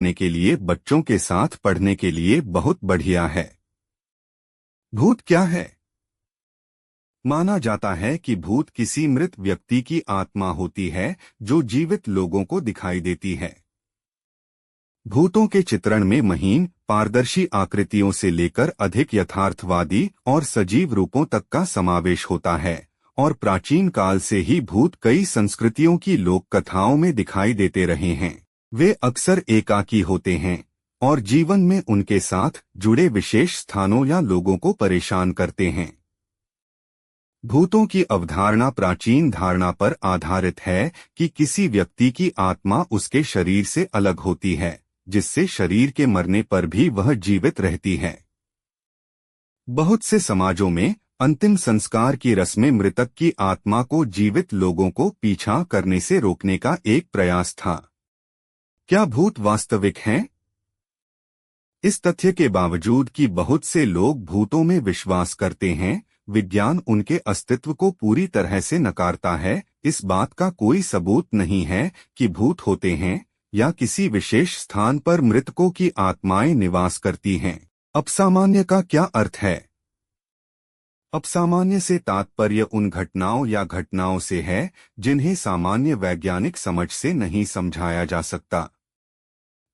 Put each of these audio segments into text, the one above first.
निपटने के लिए बच्चों के साथ पढ़ने के लिए बहुत बढ़िया है। भूत क्या है? माना जाता है कि भूत किसी मृत व्यक्ति की आत्मा होती है जो जीवित लोगों को दिखाई देती है। भूतों के चित्रण में महीन, पारदर्शी आकृतियों से लेकर अधिक यथार्थवादी और सजीव रूपों तक का समावेश होता है, और प्राचीन काल से ही भूत कई संस्कृतियों की लोक कथाओं में दिखाई देते रहे हैं। वे अक्सर एकाकी होते हैं और जीवन में उनके साथ जुड़े विशेष स्थानों या लोगों को परेशान करते हैं। भूतों की अवधारणा प्राचीन धारणा पर आधारित है कि किसी व्यक्ति की आत्मा उसके शरीर से अलग होती है, जिससे शरीर के मरने पर भी वह जीवित रहती है। बहुत से समाजों में अंतिम संस्कार की रस्में मृतक की आत्मा को जीवित लोगों को पीछा करने से रोकने का एक प्रयास था। क्या भूत वास्तविक हैं? इस तथ्य के बावजूद कि बहुत से लोग भूतों में विश्वास करते हैं, विज्ञान उनके अस्तित्व को पूरी तरह से नकारता है। इस बात का कोई सबूत नहीं है कि भूत होते हैं या किसी विशेष स्थान पर मृतकों की आत्माएं निवास करती हैं। अपसामान्य का क्या अर्थ है? अपसामान्य से तात्पर्य उन घटनाओं या घटनाओं से है जिन्हें सामान्य वैज्ञानिक समझ से नहीं समझाया जा सकता।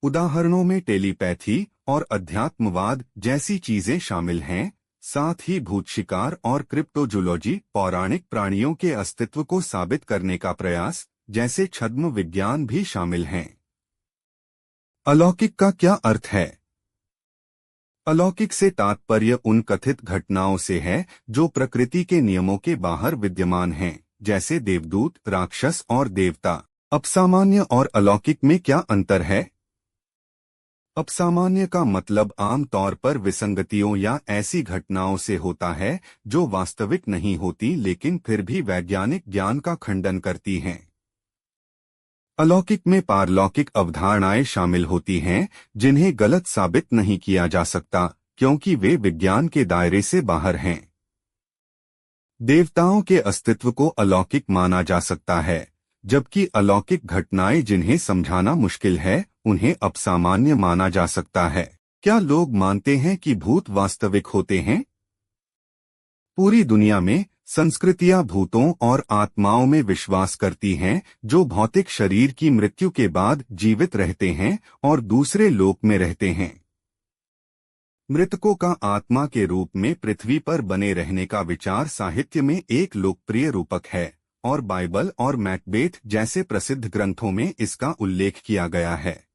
उदाहरणों में टेलीपैथी और अध्यात्मवाद जैसी चीजें शामिल हैं। साथ ही भूत शिकार और क्रिप्टोजोलॉजी, पौराणिक प्राणियों के अस्तित्व को साबित करने का प्रयास जैसे छद्म विज्ञान भी शामिल हैं। अलौकिक का क्या अर्थ है? अलौकिक से तात्पर्य उन कथित घटनाओं से है जो प्रकृति के नियमों के बाहर विद्यमान हैं, जैसे देवदूत, राक्षस और देवता। अपसामान्य और अलौकिक में क्या अंतर है? अपसामान्य का मतलब आम तौर पर विसंगतियों या ऐसी घटनाओं से होता है जो वास्तविक नहीं होती लेकिन फिर भी वैज्ञानिक ज्ञान का खंडन करती हैं। अलौकिक में पारलौकिक अवधारणाएं शामिल होती हैं जिन्हें गलत साबित नहीं किया जा सकता क्योंकि वे विज्ञान के दायरे से बाहर हैं। देवताओं के अस्तित्व को अलौकिक माना जा सकता है, जबकि अलौकिक घटनाएं जिन्हें समझाना मुश्किल है उन्हें अपसामान्य माना जा सकता है। क्या लोग मानते हैं कि भूत वास्तविक होते हैं? पूरी दुनिया में संस्कृतियां भूतों और आत्माओं में विश्वास करती हैं जो भौतिक शरीर की मृत्यु के बाद जीवित रहते हैं और दूसरे लोक में रहते हैं। मृतकों का आत्मा के रूप में पृथ्वी पर बने रहने का विचार साहित्य में एक लोकप्रिय रूपक है और बाइबल और मैकबेथ जैसे प्रसिद्ध ग्रंथों में इसका उल्लेख किया गया है।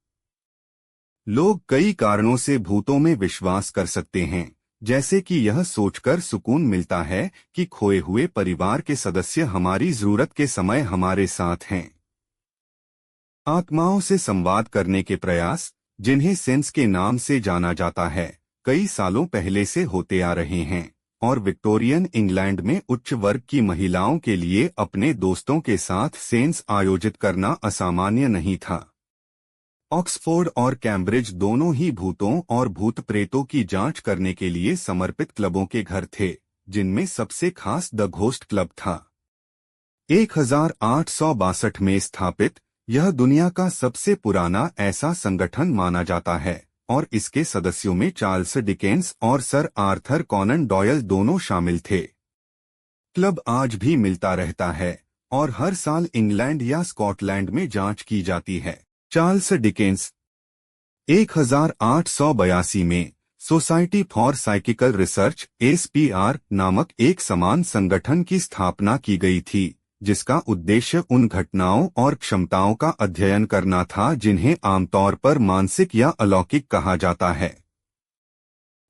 लोग कई कारणों से भूतों में विश्वास कर सकते हैं, जैसे कि यह सोचकर सुकून मिलता है कि खोए हुए परिवार के सदस्य हमारी जरूरत के समय हमारे साथ हैं। आत्माओं से संवाद करने के प्रयास, जिन्हें सेंस के नाम से जाना जाता है, कई सालों पहले से होते आ रहे हैं और विक्टोरियन इंग्लैंड में उच्च वर्ग की महिलाओं के लिए अपने दोस्तों के साथ सेंस आयोजित करना असामान्य नहीं था। ऑक्सफोर्ड और कैम्ब्रिज दोनों ही भूतों और भूत प्रेतों की जांच करने के लिए समर्पित क्लबों के घर थे, जिनमें सबसे खास द घोस्ट क्लब था। 1862 में स्थापित, यह दुनिया का सबसे पुराना ऐसा संगठन माना जाता है और इसके सदस्यों में चार्ल्स डिकेंस और सर आर्थर कॉनन डॉयल दोनों शामिल थे। क्लब आज भी मिलता रहता है और हर साल इंग्लैंड या स्कॉटलैंड में जांच की जाती है। चार्ल्स डिकेंस 1882 में society for psychical research (SPR) नामक एक समान संगठन की स्थापना की गई थी, जिसका उद्देश्य उन घटनाओं और क्षमताओं का अध्ययन करना था जिन्हें आमतौर पर मानसिक या अलौकिक कहा जाता है।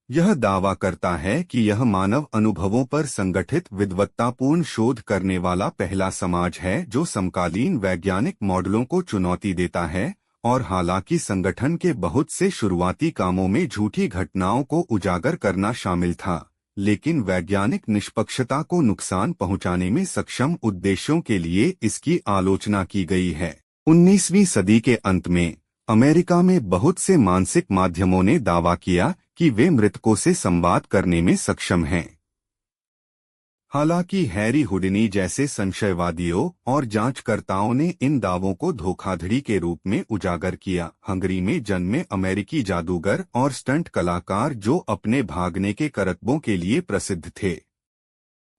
यह दावा करता है कि यह मानव अनुभवों पर संगठित विद्वत्तापूर्ण शोध करने वाला पहला समाज है जो समकालीन वैज्ञानिक मॉडलों को चुनौती देता है, और हालांकि संगठन के बहुत से शुरुआती कामों में झूठी घटनाओं को उजागर करना शामिल था, लेकिन वैज्ञानिक निष्पक्षता को नुकसान पहुंचाने में सक्षम उद्देश्यों के लिए इसकी आलोचना की गई है। 19वीं सदी के अंत में अमेरिका में बहुत से मानसिक माध्यमों ने दावा किया कि वे मृतकों से संवाद करने में सक्षम हैं। हालांकि हैरी हुडिनी जैसे संशयवादियों और जांचकर्ताओं ने इन दावों को धोखाधड़ी के रूप में उजागर किया। हंगरी में जन्मे अमेरिकी जादूगर और स्टंट कलाकार जो अपने भागने के करतबों के लिए प्रसिद्ध थे।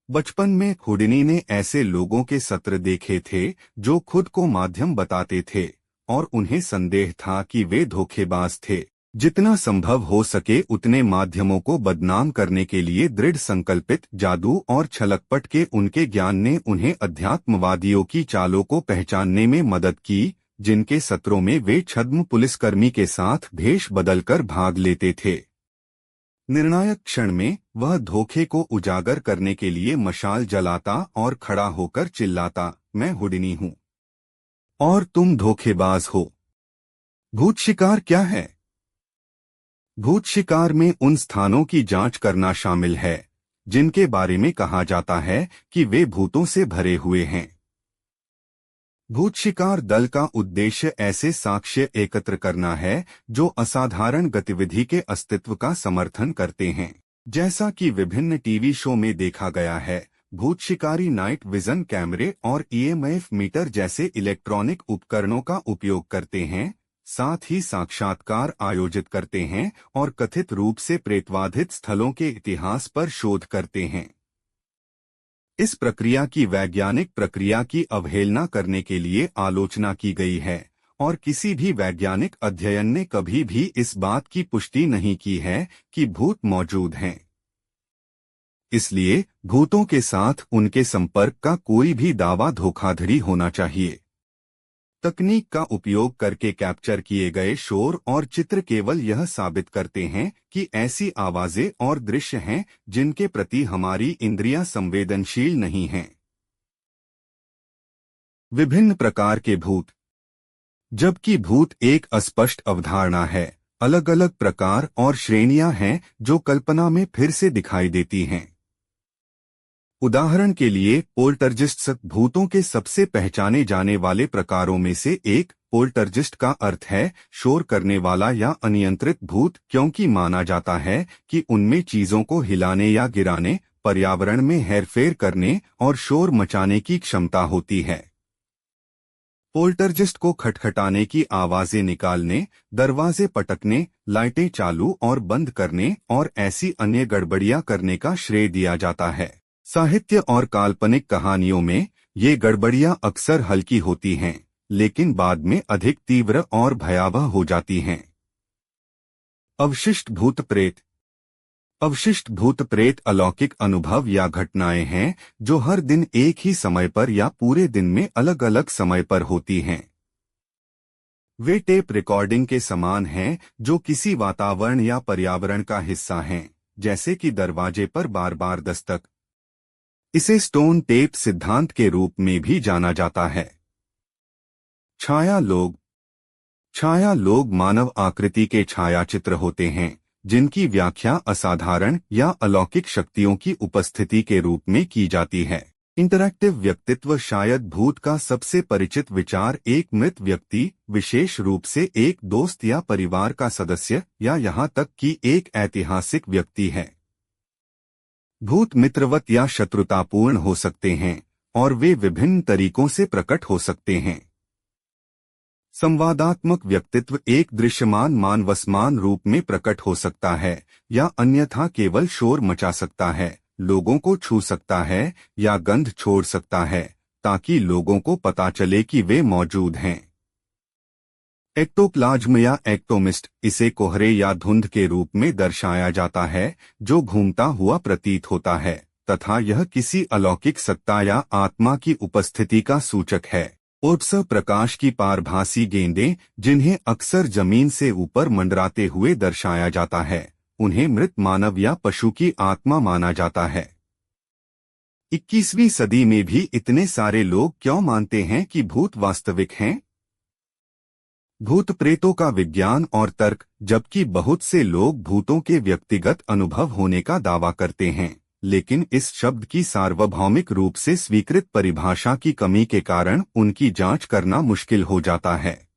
बचपन में हुडिनी ने ऐसे लोगों के सत्र देखे थे जो खुद को माध्यम बताते थे और उन्हें संदेह था कि वे धोखेबाज थे। जितना संभव हो सके उतने माध्यमों को बदनाम करने के लिए दृढ़ संकल्पित जादू और छलकपट के उनके ज्ञान ने उन्हें अध्यात्मवादियों की चालों को पहचानने में मदद की, जिनके सत्रों में वे छद्म पुलिसकर्मी के साथ भेष बदलकर भाग लेते थे। निर्णायक क्षण में वह धोखे को उजागर करने के लिए मशाल जलाता और खड़ा होकर चिल्लाता, मैं हुडिनी हूं और तुम धोखेबाज हो। भूत शिकार क्या है? भूत शिकार में उन स्थानों की जांच करना शामिल है जिनके बारे में कहा जाता है कि वे भूतों से भरे हुए हैं। भूत शिकार दल का उद्देश्य ऐसे साक्ष्य एकत्र करना है जो असाधारण गतिविधि के अस्तित्व का समर्थन करते हैं। जैसा कि विभिन्न टीवी शो में देखा गया है, भूत शिकारी नाइट विजन कैमरे और ईएमएफ मीटर जैसे इलेक्ट्रॉनिक उपकरणों का उपयोग करते हैं, साथ ही साक्षात्कार आयोजित करते हैं और कथित रूप से प्रेतवाधित स्थलों के इतिहास पर शोध करते हैं। इस प्रक्रिया की वैज्ञानिक प्रक्रिया की अवहेलना करने के लिए आलोचना की गई है और किसी भी वैज्ञानिक अध्ययन ने कभी भी इस बात की पुष्टि नहीं की है कि भूत मौजूद हैं। इसलिए भूतों के साथ उनके संपर्क का कोई भी दावा धोखाधड़ी होना चाहिए। तकनीक का उपयोग करके कैप्चर किए गए शोर और चित्र केवल यह साबित करते हैं कि ऐसी आवाजें और दृश्य हैं जिनके प्रति हमारी इंद्रियां संवेदनशील नहीं हैं। विभिन्न प्रकार के भूत। जबकि भूत एक अस्पष्ट अवधारणा है, अलग अलग प्रकार और श्रेणियां हैं जो कल्पना में फिर से दिखाई देती हैं। उदाहरण के लिए पोल्टरजिस्ट्स भूतों के सबसे पहचाने जाने वाले प्रकारों में से एक। पोल्टरजिस्ट का अर्थ है शोर करने वाला या अनियंत्रित भूत, क्योंकि माना जाता है कि उनमें चीजों को हिलाने या गिराने, पर्यावरण में हेरफेर करने और शोर मचाने की क्षमता होती है। पोल्टरजिस्ट को खटखटाने की आवाजें निकालने, दरवाजे पटकने, लाइटें चालू और बंद करने और ऐसी अन्य गड़बड़ियां करने का श्रेय दिया जाता है। साहित्य और काल्पनिक कहानियों में ये गड़बड़ियां अक्सर हल्की होती हैं, लेकिन बाद में अधिक तीव्र और भयावह हो जाती हैं। अवशिष्ट भूत प्रेत। अवशिष्ट भूत प्रेत अलौकिक अनुभव या घटनाएं हैं जो हर दिन एक ही समय पर या पूरे दिन में अलग अलग समय पर होती हैं। वे टेप रिकॉर्डिंग के समान हैं जो किसी वातावरण या पर्यावरण का हिस्सा हैं, जैसे कि दरवाजे पर बार बार दस्तक। इसे स्टोन टेप सिद्धांत के रूप में भी जाना जाता है। छाया लोग। छाया लोग मानव आकृति के छायाचित्र होते हैं जिनकी व्याख्या असाधारण या अलौकिक शक्तियों की उपस्थिति के रूप में की जाती है। इंटरैक्टिव व्यक्तित्व। शायद भूत का सबसे परिचित विचार एक मृत व्यक्ति, विशेष रूप से एक दोस्त या परिवार का सदस्य या यहाँ तक कि एक ऐतिहासिक व्यक्ति है। भूत मित्रवत या शत्रुतापूर्ण हो सकते हैं और वे विभिन्न तरीकों से प्रकट हो सकते हैं। संवादात्मक व्यक्तित्व एक दृश्यमान मानवसमान रूप में प्रकट हो सकता है या अन्यथा केवल शोर मचा सकता है, लोगों को छू सकता है या गंध छोड़ सकता है ताकि लोगों को पता चले कि वे मौजूद हैं। एक्टोप्लाज्म या एक्टोमिस्ट। इसे कोहरे या धुंध के रूप में दर्शाया जाता है जो घूमता हुआ प्रतीत होता है तथा यह किसी अलौकिक सत्ता या आत्मा की उपस्थिति का सूचक है। उत्सव प्रकाश की पारभासी गेंदें जिन्हें अक्सर जमीन से ऊपर मंडराते हुए दर्शाया जाता है, उन्हें मृत मानव या पशु की आत्मा माना जाता है। 21वीं सदी में भी इतने सारे लोग क्यों मानते हैं कि भूत वास्तविक हैं? भूत प्रेतों का विज्ञान और तर्क। जबकि बहुत से लोग भूतों के व्यक्तिगत अनुभव होने का दावा करते हैं, लेकिन इस शब्द की सार्वभौमिक रूप से स्वीकृत परिभाषा की कमी के कारण उनकी जांच करना मुश्किल हो जाता है।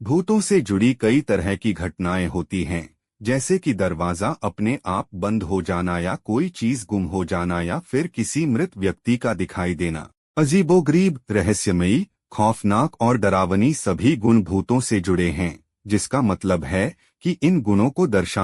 भूतों से जुड़ी कई तरह की घटनाएं होती हैं, जैसे कि दरवाजा अपने आप बंद हो जाना या कोई चीज गुम हो जाना या फिर किसी मृत व्यक्ति का दिखाई देना। अजीबोगरीब, रहस्यमयी, खौफनाक और डरावनी सभी गुण भूतों से जुड़े हैं, जिसका मतलब है कि इन गुणों को दर्शा